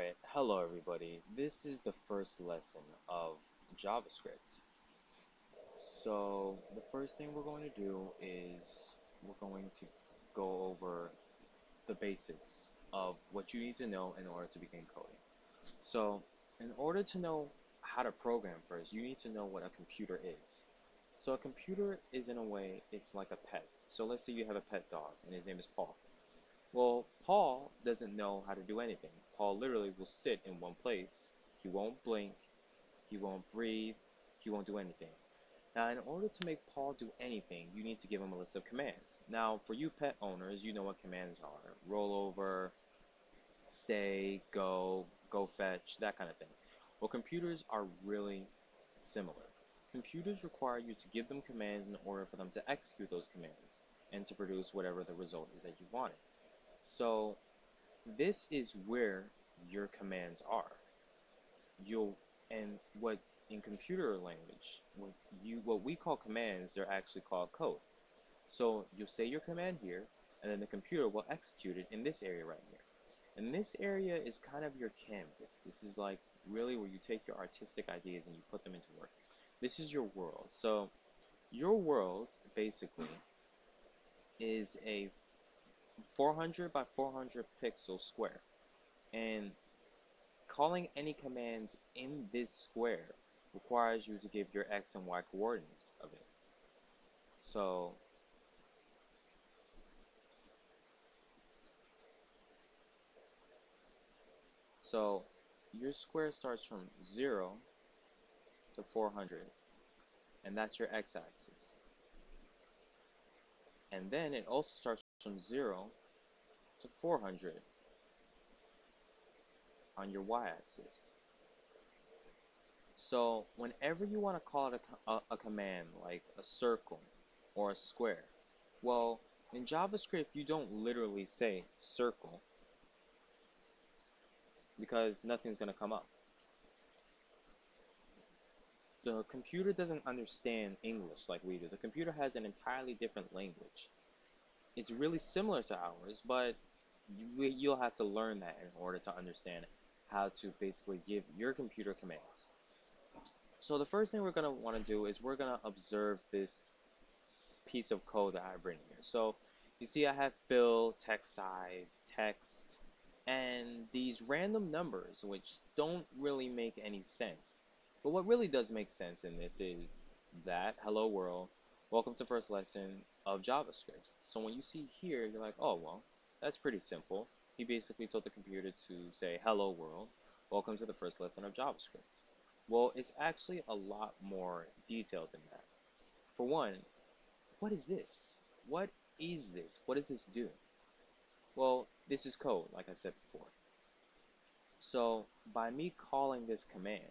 Alright, hello everybody. This is the first lesson of JavaScript. So, the first thing we're going to do is we're going to go over the basics of what you need to know in order to begin coding. So, in order to know how to program first, you need to know what a computer is. So, a computer is, in a way, it's like a pet. So, let's say you have a pet dog and his name is Paul. Well, Paul doesn't know how to do anything. Paul literally will sit in one place. He won't blink. He won't breathe. He won't do anything. Now, in order to make Paul do anything, you need to give him a list of commands. Now, for you pet owners, you know what commands are. Roll over, stay, go fetch, that kind of thing. Well, computers are really similar. Computers require you to give them commands in order for them to execute those commands and to produce whatever the result is that you wanted. So this is where your commands are. You'll and what in computer language, what we call commands, they're actually called code. So you'll say your command here, and then the computer will execute it in this area right here. And this area is kind of your canvas. This is like really where you take your artistic ideas and you put them into work. This is your world. So your world basically is a 400 by 400 pixel square, and calling any commands in this square requires you to give your x and y coordinates of it. So your square starts from 0 to 400, and that's your x-axis. And then it also starts from 0 to 400 on your y-axis. So whenever you want to call it a command like a circle or a square, well, in JavaScript you don't literally say circle because nothing's going to come up. The computer doesn't understand English like we do. The computer has an entirely different language. It's really similar to ours, but you'll have to learn that in order to understand how to basically give your computer commands. So the first thing we're going to want to do is we're going to observe this piece of code that I've written here. So you see I have fill, text size, text, and these random numbers which don't really make any sense. But what really does make sense in this is that, hello world, welcome to first lesson of JavaScript. So when you see here, you're like, oh, well, that's pretty simple. He basically told the computer to say, hello world, welcome to the first lesson of JavaScript. Well, it's actually a lot more detailed than that. For one, what is this? What is this? What does this do? Well, this is code, like I said before. So by me calling this command,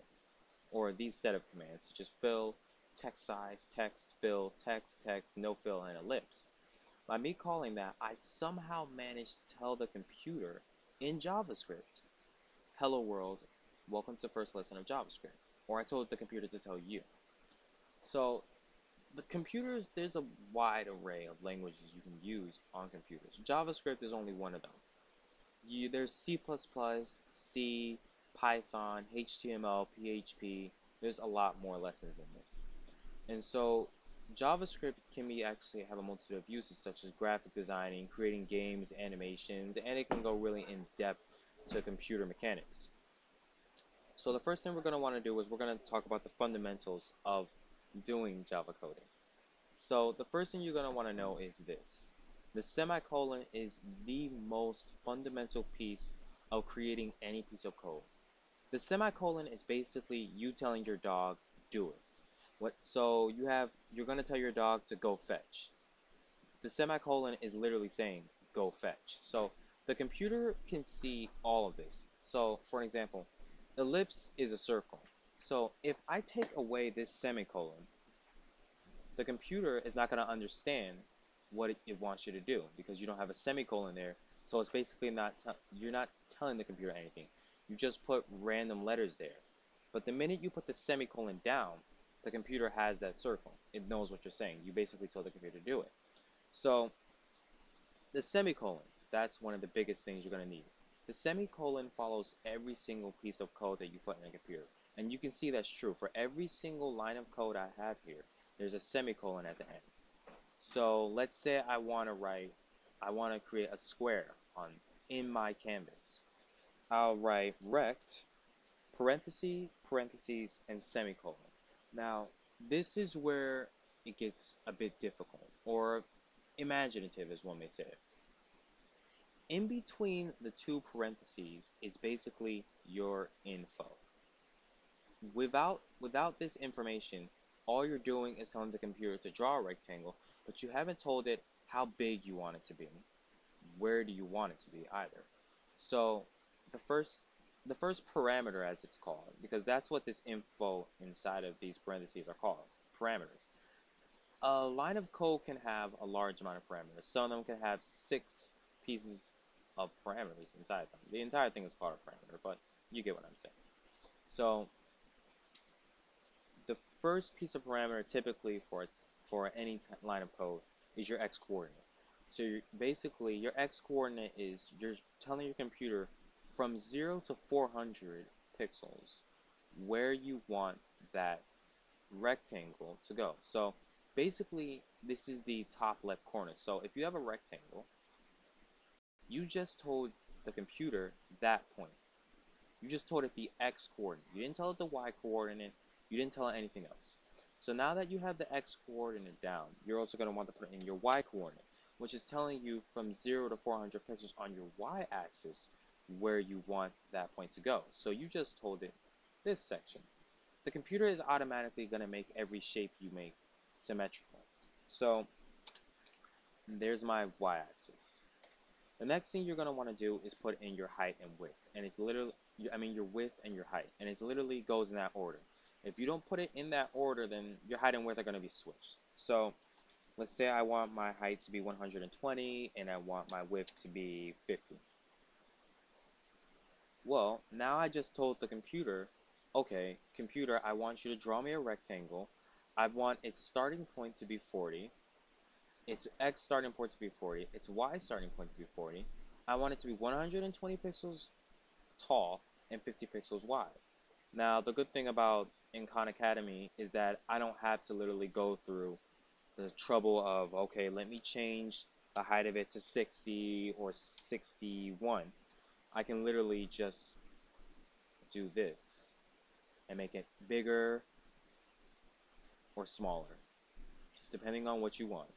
or these set of commands, such as fill, text size, text, fill, text, text, no fill, and ellipse, by me calling that, I somehow managed to tell the computer in JavaScript, hello world, welcome to first lesson of JavaScript. Or I told the computer to tell you. So the computers, there's a wide array of languages you can use on computers. JavaScript is only one of them. There's C++, C, Python, HTML, PHP. There's a lot more lessons in this. And so JavaScript can be actually have a multitude of uses such as graphic designing, creating games, animations, and it can go really in depth to computer mechanics. So the first thing we're going to want to do is we're going to talk about the fundamentals of doing Java coding. So the first thing you're going to want to know is this. The semicolon is the most fundamental piece of creating any piece of code. The semicolon is basically you telling your dog, do it. So you're going to tell your dog to go fetch. The semicolon is literally saying go fetch. So the computer can see all of this. So for example, ellipse is a circle. So if I take away this semicolon, the computer is not going to understand what it wants you to do because you don't have a semicolon there. So it's basically you're not telling the computer anything. You just put random letters there. But the minute you put the semicolon down, the computer has that circle. It knows what you're saying. You basically told the computer to do it. So the semicolon, that's one of the biggest things you're going to need. The semicolon follows every single piece of code that you put in a computer. And you can see that's true. For every single line of code I have here, there's a semicolon at the end. So let's say I want to create a square in my canvas. I'll write rect, parentheses, and semicolon. Now, this is where it gets a bit difficult, or imaginative as one may say. In between the two parentheses is basically your info. Without this information, all you're doing is telling the computer to draw a rectangle, but you haven't told it how big you want it to be. Where do you want it to be either? So the first parameter, as it's called, because that's what this info inside of these parentheses are called, parameters. A line of code can have a large amount of parameters. Some of them can have 6 pieces of parameters inside them. The entire thing is called a parameter, but you get what I'm saying. So the first piece of parameter typically for any line of code is your x-coordinate. So basically your x-coordinate is you're telling your computer from 0 to 400 pixels where you want that rectangle to go. So basically this is the top left corner. So if you have a rectangle, you just told the computer that point. You just told it the x-coordinate. You didn't tell it the y-coordinate. You didn't tell it anything else. So now that you have the x-coordinate down, you're also going to want to put it in your y-coordinate, which is telling you from 0 to 400 pixels on your y-axis where you want that point to go. So you just told it this section. The computer is automatically going to make every shape you make symmetrical. So there's my y-axis. The next thing you're going to want to do is put in your height and width. And it's literally, your width and your height. And it literally goes in that order. If you don't put it in that order, then your height and width are going to be switched. So let's say I want my height to be 120 and I want my width to be 50. Well, now I just told the computer, okay, computer, I want you to draw me a rectangle. I want its starting point to be 40. Its x starting point to be 40. Its y starting point to be 40. I want it to be 120 pixels tall and 50 pixels wide. Now, the good thing about in Khan Academy is that I don't have to literally go through the trouble of, okay, let me change the height of it to 60 or 61. I can literally just do this and make it bigger or smaller, just depending on what you want.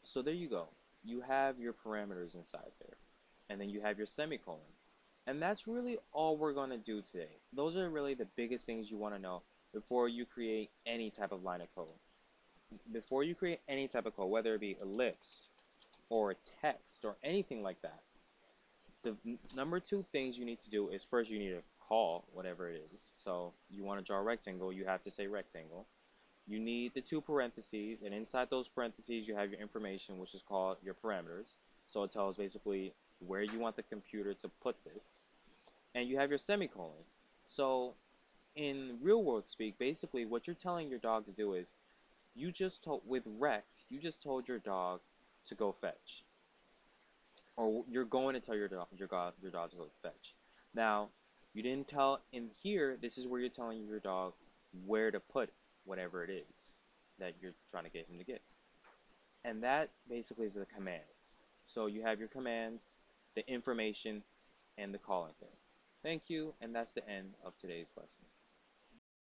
So there you go. You have your parameters inside there, and then you have your semicolon. And that's really all we're going to do today. Those are really the biggest things you want to know before you create any type of line of code. Before you create any type of code, whether it be ellipse or text or anything like that, the number 2 things you need to do is first you need to call whatever it is. So you want to draw a rectangle, you have to say rectangle. You need the 2 parentheses, and inside those parentheses you have your information, which is called your parameters. So it tells basically where you want the computer to put this. And you have your semicolon. So in real world speak, basically what you're telling your dog to do is, with rect, you just told your dog to go fetch. Or you're going to tell your dog to go fetch. Now, you didn't tell in here, this is where you're telling your dog where to put whatever it is that you're trying to get him to get. And that basically is the commands. So you have your commands, the information, and the calling thing. Thank you, and that's the end of today's lesson.